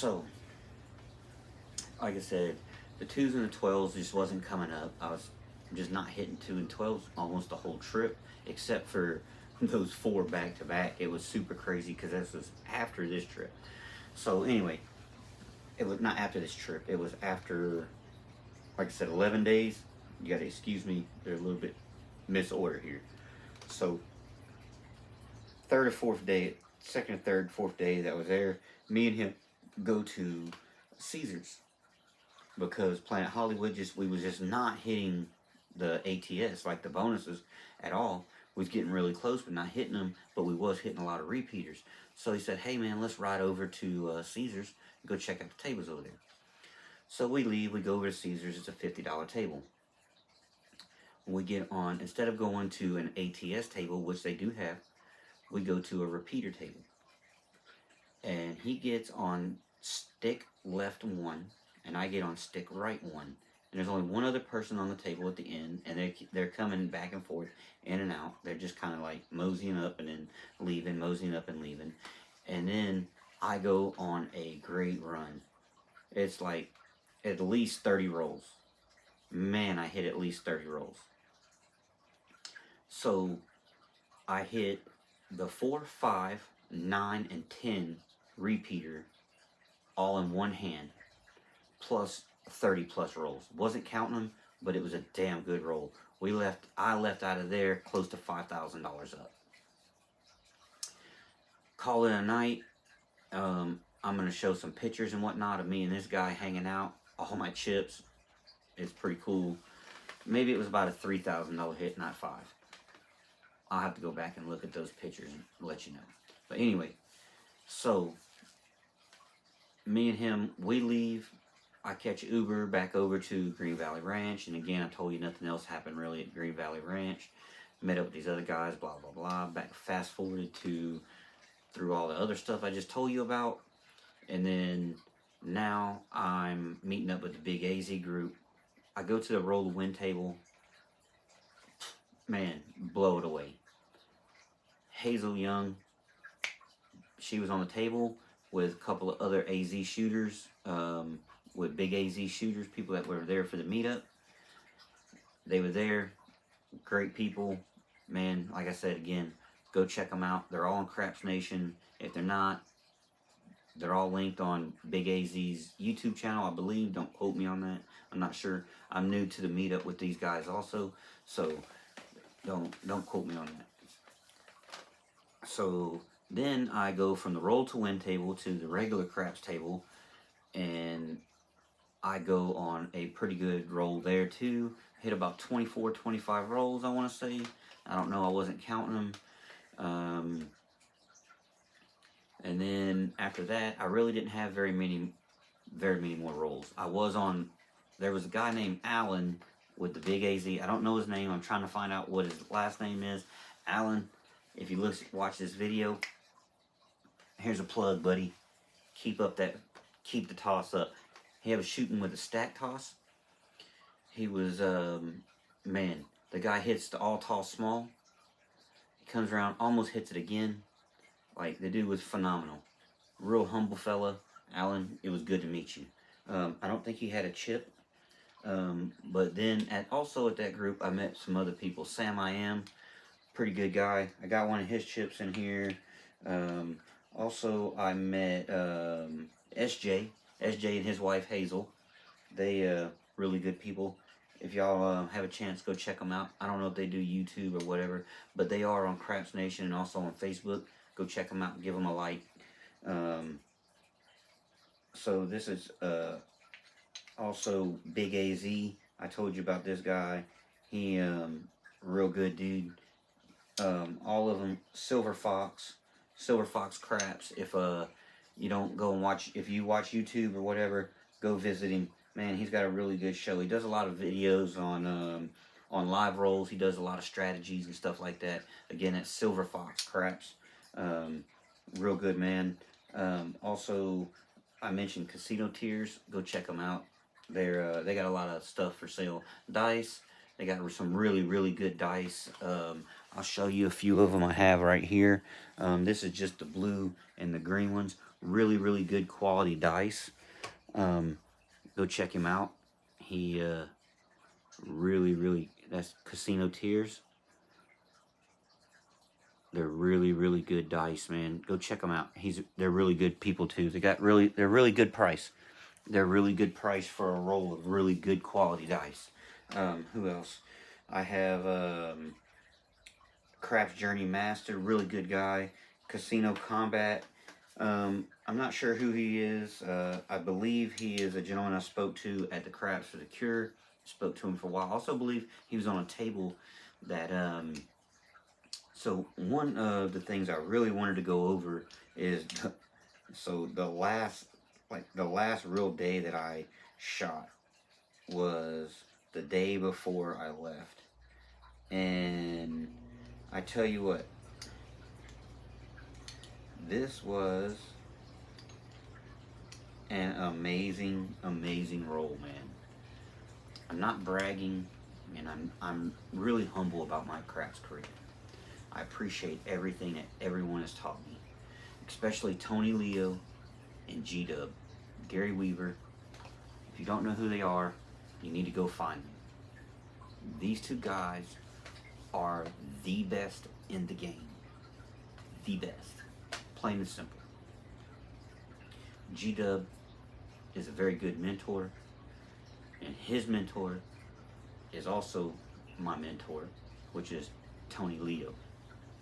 So, like I said, the 2s and the 12s just wasn't coming up. I was just not hitting 2 and 12s almost the whole trip, except for those 4 back to back. It was super crazy because this was after this trip. So, anyway, it was not after this trip. It was after, like I said, 11 days. You got to excuse me. They're a little bit misordered here. So, third or fourth day, second or third, fourth day that I was there, me and him go to Caesars because Planet Hollywood we was just not hitting the ATS, like the bonuses, at all. We was getting really close but not hitting them, but we was hitting a lot of repeaters. So he said, hey man, let's ride over to Caesars and go check out the tables over there. So we leave, we go over to Caesars. It's a $50 table. We get on, instead of going to an ATS table, which they do have, we go to a repeater table. And he gets on stick left 1, and I get on stick right 1. And there's only one other person on the table at the end, and they're coming back and forth, in and out. They're just kind of like moseying up and then leaving, moseying up and leaving. And then I go on a great run. It's like at least 30 rolls. Man, I hit at least 30 rolls. So I hit the 4, 5, 9, and 10 repeater all in one hand, plus 30 plus rolls. Wasn't counting them, but it was a damn good roll. I left out of there close to $5,000 up. Call it a night. I'm going to show some pictures and whatnot of me and this guy hanging out. All my chips. It's pretty cool. Maybe it was about a $3,000 hit, not 5. I'll have to go back and look at those pictures and let you know. But anyway, so me and him, we leave. I catch Uber back over to Green Valley Ranch. And again, I told you nothing else happened really at Green Valley Ranch. Met up with these other guys, blah, blah, blah. Back fast forwarded through all the other stuff I just told you about. And then now I'm meeting up with the Big AZ group. I go to the roll to win table. Man, blow it away. Hazel Young, she was on the table with a couple of other AZ shooters, with Big AZ shooters, people that were there for the meetup. They were there, great people. Man, like I said again, go check them out. They're all on Craps Nation. If they're not, they're all linked on Big AZ's YouTube channel, I believe. Don't quote me on that. I'm not sure. I'm new to the meetup with these guys also, so don't quote me on that. So then I go from the roll to win table to the regular craps table, and I go on a pretty good roll there too. Hit about 24, 25 rolls, I want to say. I don't know, I wasn't counting them. And then after that, I really didn't have very many more rolls. There was a guy named Alan with the Big AZ. I don't know his name. I'm trying to find out what his last name is. Alan, if you watch this video, here's a plug, buddy. Keep the toss up. He was shooting with a stack toss. He was, man, the guy hits the all toss small. He comes around, almost hits it again. Like, the dude was phenomenal. Real humble fella. Alan, it was good to meet you. I don't think he had a chip. But then also at that group, I met some other people. Sam I Am, pretty good guy. I got one of his chips in here. Also, I met SJ and his wife Hazel. They really good people. If y'all have a chance, go check them out. I don't know if they do YouTube or whatever, but they are on Craps Nation and also on Facebook. Go check them out and give them a like. So this is also Big AZ. I told you about this guy. He real good dude. All of them Silver Fox Craps. If you don't go and watch, if you watch YouTube or whatever, go visit him. Man, he's got a really good show. He does a lot of videos on live rolls. He does a lot of strategies and stuff like that. Again, that's Silver Fox Craps. Real good man. Also, I mentioned Casino Tiers. Go check them out. They got a lot of stuff for sale. Dice, They got some really, really good dice. I'll show you a few of them I have right here. This is just the blue and the green ones. Really, really good quality dice. Go check him out. He really, really, that's Casino Tears. They're really, really good dice, man. Go check them out. They're really good people too. They're really good price. They're really good price for a roll of really good quality dice. Who else? I have Craps Journey Master, really good guy. Casino Combat. I'm not sure who he is. I believe he is a gentleman I spoke to at the Craps for the Cure. Spoke to him for a while. I also believe he was on a table that. So one of the things I really wanted to go over is the last real day that I shot was the day before I left, and I tell you what, this was an amazing, amazing roll, man. I'm not bragging, and I'm really humble about my craps career. I appreciate everything that everyone has taught me, especially Tony Leo and G-Dub, Gary Weaver. If you don't know who they are, you need to go find them. These two guys are the best in the game. The best. Plain and simple. G-Dub is a very good mentor, and his mentor is also my mentor, which is Tony Leo.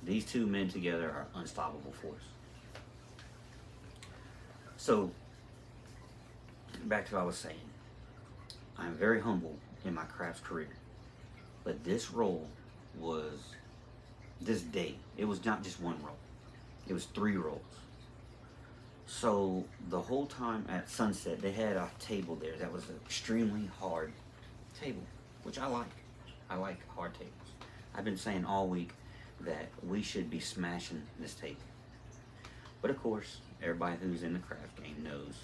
These two men together are unstoppable force. So, back to what I was saying. I'm very humble in my craps career. But this roll was, this day, it was not just one roll. It was 3 rolls. So, the whole time at sunset, they had a table there that was an extremely hard table, which I like. I like hard tables. I've been saying all week that we should be smashing this table. But of course, everybody who's in the craft game knows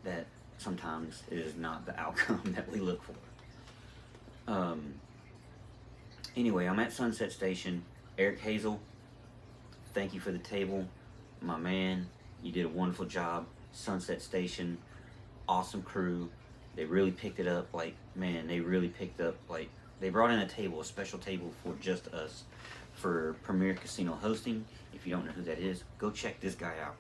that sometimes it is not the outcome that we look for. Anyway, I'm at Sunset Station. Eric Hazel, thank you for the table. My man, you did a wonderful job. Sunset Station, awesome crew. They really picked it up. Like, man, they really picked up, like, they brought in a table, a special table for just us, for Premier Casino Hosting. If you don't know who that is, go check this guy out.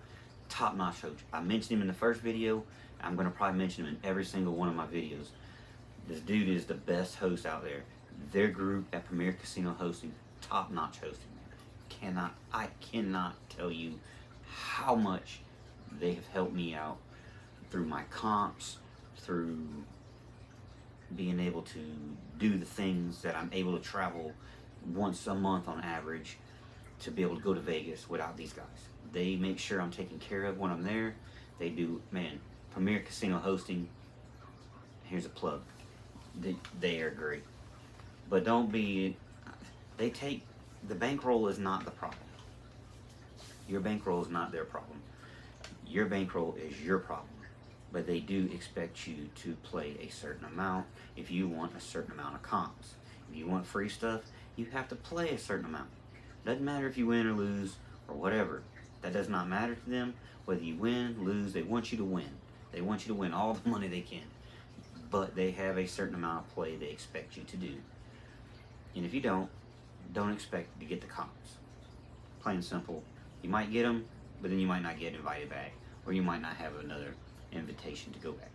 Top-notch host. I mentioned him in the first video. I'm going to probably mention him in every single one of my videos. This dude is the best host out there. Their group at Premier Casino Hosting, top-notch hosting. I cannot tell you how much they have helped me out through my comps, through being able to do the things that I'm able to travel once a month on average to be able to go to Vegas without these guys. They make sure I'm taken care of when I'm there. They do, man, Premier Casino Hosting, here's a plug. They are great. But don't be, the bankroll is not the problem. Your bankroll is not their problem. Your bankroll is your problem. But they do expect you to play a certain amount if you want a certain amount of comps. If you want free stuff, you have to play a certain amount. Doesn't matter if you win or lose or whatever. That does not matter to them. Whether you win, lose, they want you to win. They want you to win all the money they can. But they have a certain amount of play they expect you to do. And if you don't expect to get the comps. Plain and simple. You might get them, but then you might not get invited back. Or you might not have another invitation to go back.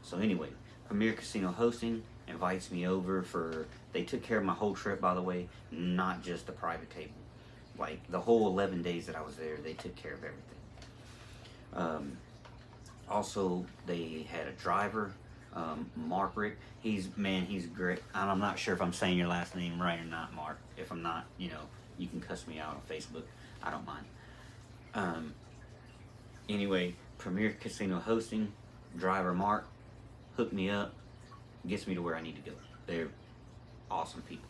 So anyway, Premier Casino Hosting invites me over they took care of my whole trip, by the way, not just the private table. Like the whole 11 days that I was there, they took care of everything. Also, they had a driver, Mark Rick. He's great. And I'm not sure if I'm saying your last name right or not, Mark. If I'm not, you can cuss me out on Facebook. I don't mind. Anyway, Premier Casino Hosting, driver Mark, hooked me up, gets me to where I need to go. They're awesome people.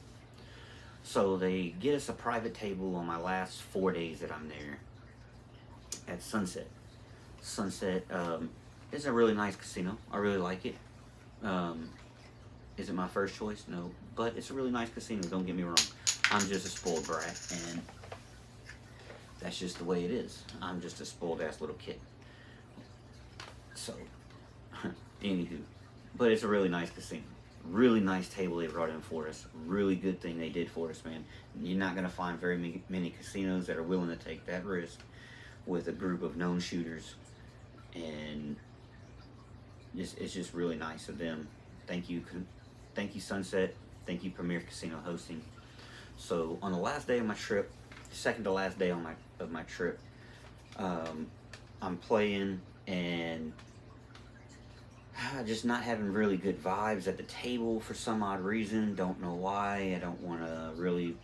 So they get us a private table on my last 4 days that I'm there at Sunset. Sunset is a really nice casino. I really like it. Is it my first choice? No. but it's a really nice casino, don't get me wrong. I'm just a spoiled brat, and that's just the way it is. I'm just a spoiled ass little kid. So, anywho, but it's a really nice casino. Really nice table they brought in for us. Really good thing they did for us, man. You're not going to find very many casinos that are willing to take that risk with a group of known shooters. And it's just really nice of them. Thank you, Sunset. Thank you, Premier Casino Hosting. So on the last day of my trip, second to last day of my trip, I'm playing and just not having really good vibes at the table for some odd reason. Don't know why. I don't want to really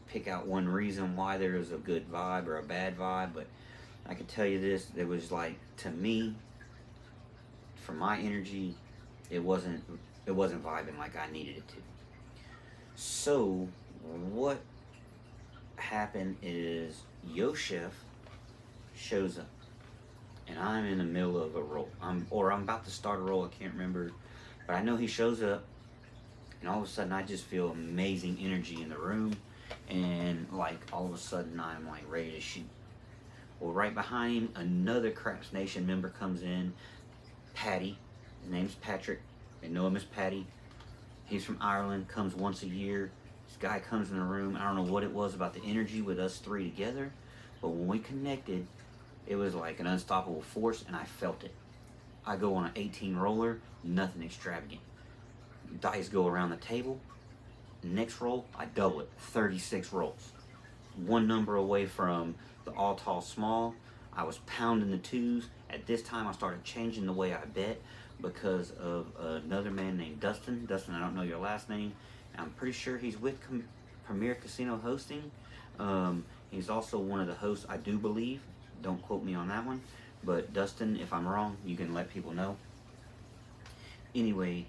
pick out one reason why there is a good vibe or a bad vibe, but I can tell you this: it was like, to me, for my energy, it wasn't vibing like I needed it to. So what happened is Yoshef shows up, and I'm in the middle of a roll. I'm about to start a roll. I can't remember, but I know he shows up, and all of a sudden I just feel amazing energy in the room, and like all of a sudden I'm like ready to shoot. Well, right behind him, another Craps Nation member comes in, Patty. His name's Patrick. They know him as Patty. He's from Ireland, comes once a year. This guy comes in the room. I don't know what it was about the energy with us three together, but when we connected, it was like an unstoppable force, and I felt it. I go on an 18 roller, nothing extravagant. Dice go around the table. Next roll, I double it, 36 rolls. One number away from the all tall small. I was pounding the twos. At this time, I started changing the way I bet because of another man named Dustin. Dustin, I don't know your last name. I'm pretty sure he's with Premier Casino Hosting. He's also one of the hosts, I do believe. Don't quote me on that one. But Dustin, if I'm wrong, you can let people know. Anyway,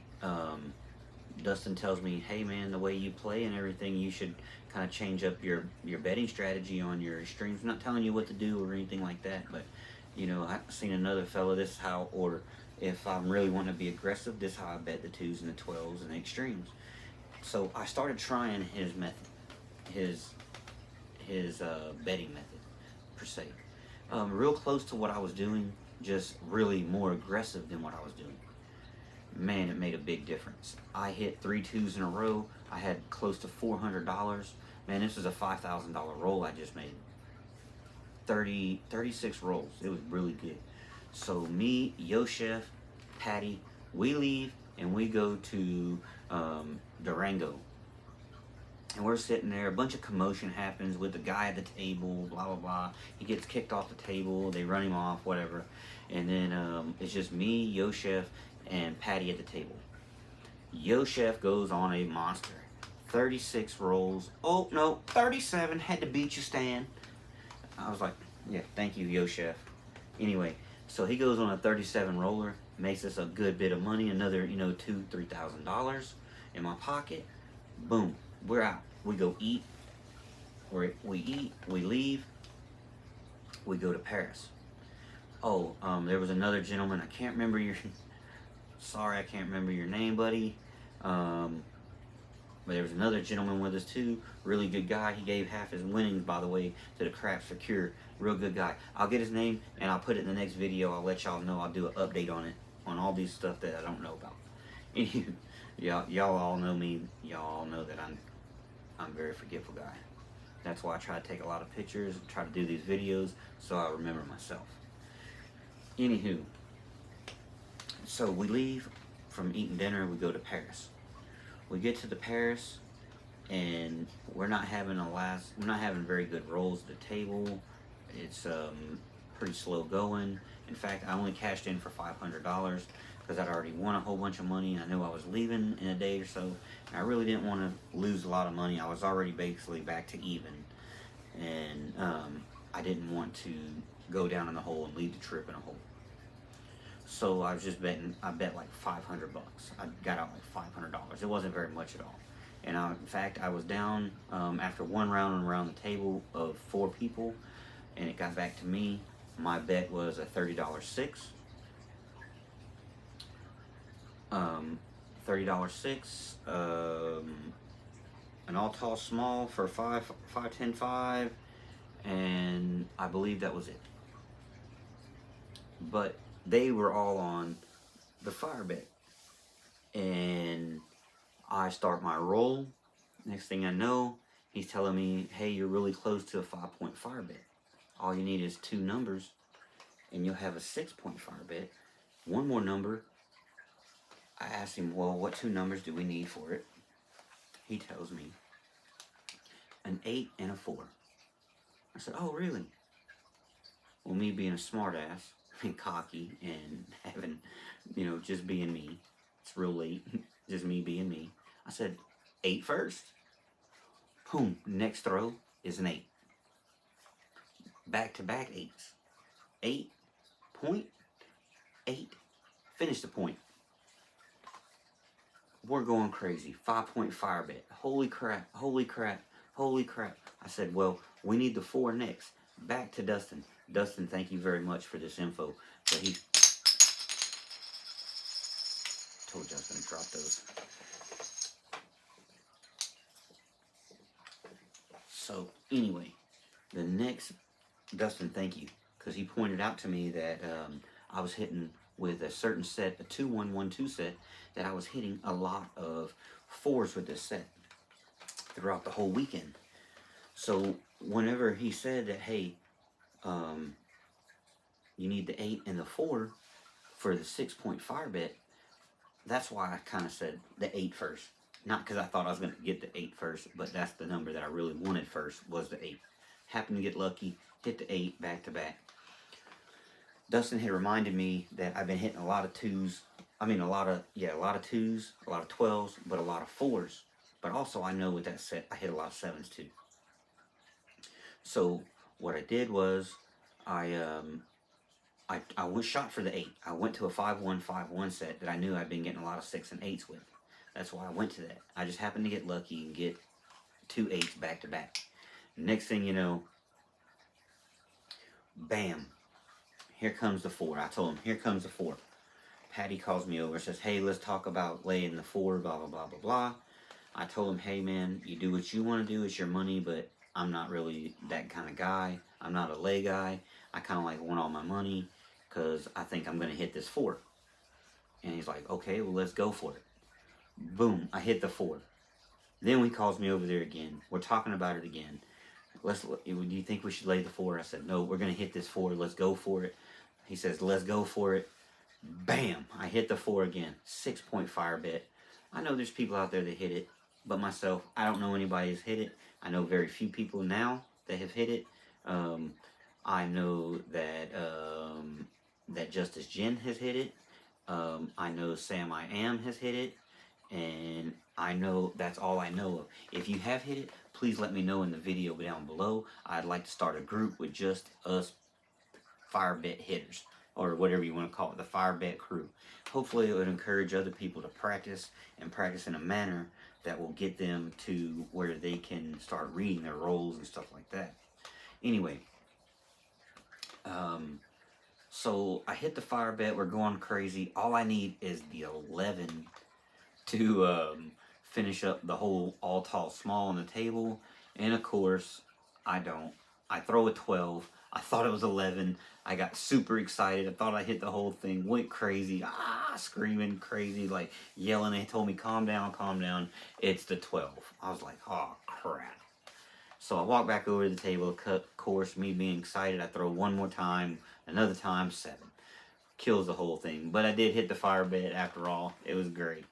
Dustin tells me, hey man, the way you play and everything, you should kind of change up your betting strategy on your streams. I'm not telling you what to do or anything like that, but you know, I've seen another fella, this is how, or if I'm really wanting to be aggressive, this is how I bet the 2s and the 12s and the extremes. So I started trying his method, his betting method, per se. Real close to what I was doing, just really more aggressive than what I was doing. Man, it made a big difference. I hit 3 2s in a row. I had close to $400. Man, this was a $5,000 roll I just made. 36 rolls. It was really good. So me, Yoshef, Patty, we leave and we go to Durango. And we're sitting there. A bunch of commotion happens with the guy at the table, blah, blah, blah. He gets kicked off the table. They run him off, whatever. And then it's just me, Yoshef, and Patty at the table. Yoshef goes on a monster. 36 rolls. Oh, no, 37. Had to beat you, Stan. I was like, yeah, thank you, Yoshef. Anyway, so he goes on a 37 roller, makes us a good bit of money, another, $2,000-$3,000 in my pocket. Boom, we're out. We go eat. We eat. We leave. We go to Paris. Oh, there was another gentleman. I can't remember your. Sorry, I can't remember your name, buddy. But there was another gentleman with us too. Really good guy. He gave half his winnings, by the way, to the Craps for Cure. Real good guy. I'll get his name and I'll put it in the next video. I'll let y'all know. I'll do an update on it, on all these stuff that I don't know about. Anywho, y'all all know me. Y'all all know that I'm a very forgetful guy. That's why I try to take a lot of pictures, try to do these videos so I remember myself. Anywho, so we leave from eating dinner. We go to Paris. We get to the Paris, and we're not having very good rolls at the table. It's pretty slow going. In fact, I only cashed in for $500 because I'd already won a whole bunch of money. I knew I was leaving in a day or so, and I really didn't want to lose a lot of money. I was already basically back to even, and I didn't want to go down in the hole and leave the trip in a hole. So I was just betting. I bet like $500. I got out like $500. It wasn't very much at all. And in fact, I was down after one round around the table of 4 people, and it got back to me. My bet was a $30 6. $30 six, an all tall small for 5, 5, and I believe that was it. But they were all on the fire bet. And I start my roll. Next thing I know, he's telling me, hey, you're really close to a 5-point fire bet. All you need is 2 numbers, and you'll have a 6-point fire bet. One more number. I asked him, well, what 2 numbers do we need for it? He tells me, an 8 and a 4. I said, oh, really? Well, me being a smartass and cocky and having, just being me. It's real late. Just me being me. I said, 8 first. Boom. Next throw is an 8. Back-to-back 8s. 8, point, 8. Finish the point. We're going crazy. 5-point fire bet. Holy crap. Holy crap. Holy crap. I said, well, we need the 4 next. Back to Dustin. Dustin, thank you very much for this info. But he told you I was going to drop those. So, anyway, the next, Dustin, thank you. Because he pointed out to me that I was hitting with a certain set, a 2-1-1-2 set, that I was hitting a lot of 4s with this set throughout the whole weekend. So, whenever he said that, hey, you need the 8 and the 4 for the 6-point fire bet, that's why I kind of said the 8 first. Not because I thought I was going to get the 8 first, but that's the number that I really wanted first, was the 8. Happened to get lucky, hit the 8 back to back. Dustin had reminded me that I've been hitting a lot of 2s. I mean, a lot of 2s, a lot of 12s, but a lot of 4s. But also, I know with that set, I hit a lot of 7s too. So what I did was, I went shot for the 8. I went to a 5-1-5-1 set that I knew I'd been getting a lot of 6 and 8s with. That's why I went to that. I just happened to get lucky and get 2 8s back to back. Next thing you know, bam, here comes the 4. I told him, here comes the 4. Patty calls me over, says, hey, let's talk about laying the 4, blah, blah, blah, blah, blah. I told him, hey, man, you do what you want to do. It's your money, but I'm not really that kind of guy. I'm not a lay guy. I kind of like want all my money because I think I'm going to hit this 4. And he's like, okay, well, let's go for it. Boom, I hit the 4. Then he calls me over there again. We're talking about it again. Do you think we should lay the 4? I said, no, we're going to hit this 4. Let's go for it. He says, let's go for it. Bam, I hit the 4 again. 6-point fire bet. I know there's people out there that hit it, but myself, I don't know anybody who's hit it. I know very few people now that have hit it. I know that that Justice Jen has hit it. I know Sam I Am has hit it. And I know that's all I know of. If you have hit it, please let me know in the video down below. I'd like to start a group with just us fire bet hitters, or whatever you want to call it, the fire bet crew. Hopefully it would encourage other people to practice, and practice in a manner that will get them to where they can start reading their rolls and stuff like that. Anyway, so I hit the fire bet. We're going crazy. All I need is the 11 to finish up the whole all tall small on the table. And of course, I don't. I throw a 12. I thought it was 11. I got super excited. I thought I hit the whole thing. Went crazy. Screaming crazy, like yelling. They told me, calm down, calm down. It's the 12. I was like, oh, crap. So I walk back over to the table. Of course, me being excited, I throw one more time. Another time, 7. Kills the whole thing. But I did hit the fire bet after all. It was great.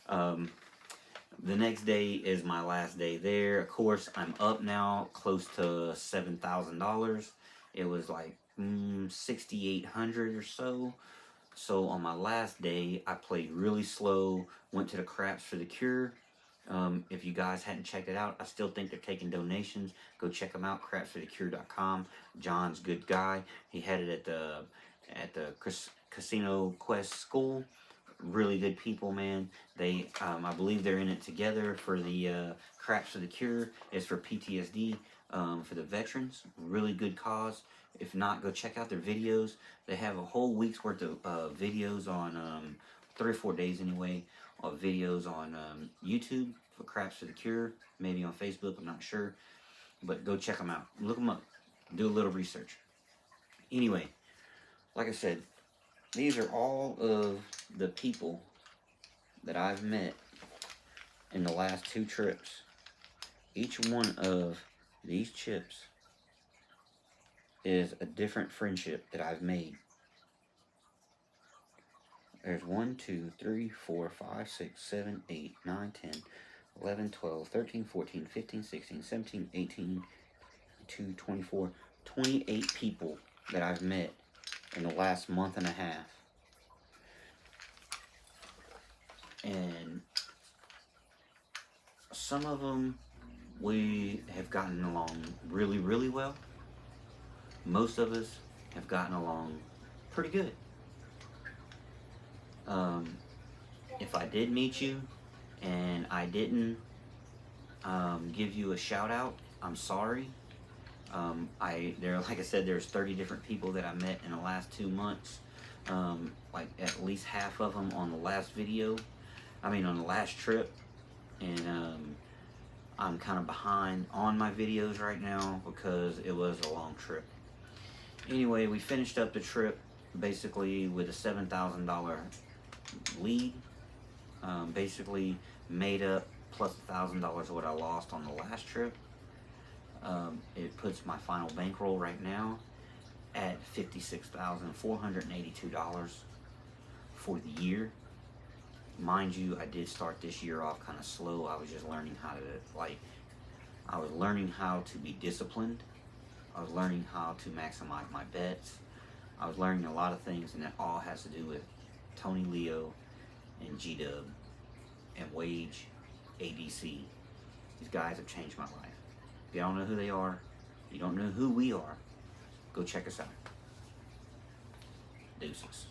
The next day is my last day there. Of course, I'm up now, close to $7,000. It was like $6,800 or so. So on my last day, I played really slow. Went to the Craps for the Cure. If you guys hadn't checked it out, I still think they're taking donations. Go check them out, crapsforthecure.com. John's a good guy. He had it at the Casino Quest School. Really good people, man. They, I believe they're in it together for the Craps for the Cure. It's for PTSD, for the veterans. Really good cause. If not, go check out their videos. They have a whole week's worth of videos on 3 or 4 days anyway, of videos on YouTube for Craps for the Cure, maybe on Facebook, I'm not sure. But go check them out. Look them up. Do a little research. Anyway, like I said, these are all of the people that I've met in the last 2 trips. Each one of these chips is a different friendship that I've made. There's 1, 2, 3, 4, 5, 6, 7, 8, 9, 10, 11, 12, 13, 14, 15, 16, 17, 18, 2, 24, 28 people that I've met in the last month and a half. And some of them we have gotten along really, really well. Most of us have gotten along pretty good. If I did meet you and I didn't give you a shout out, I'm sorry. Like I said, there's 30 different people that I met in the last 2 months. Like at least half of them on the last on the last trip. And I'm kind of behind on my videos right now because it was a long trip. Anyway, we finished up the trip basically with a $7,000 lead. Basically made up plus $1,000 of what I lost on the last trip. It puts my final bankroll right now at $56,482 for the year. Mind you, I did start this year off kind of slow. I was just learning how to be disciplined. I was learning how to maximize my bets. I was learning a lot of things, and that all has to do with Tony Leo and G-Dub and Wage, ADC. These guys have changed my life. If you don't know who they are, you don't know who we are, go check us out. Deuces.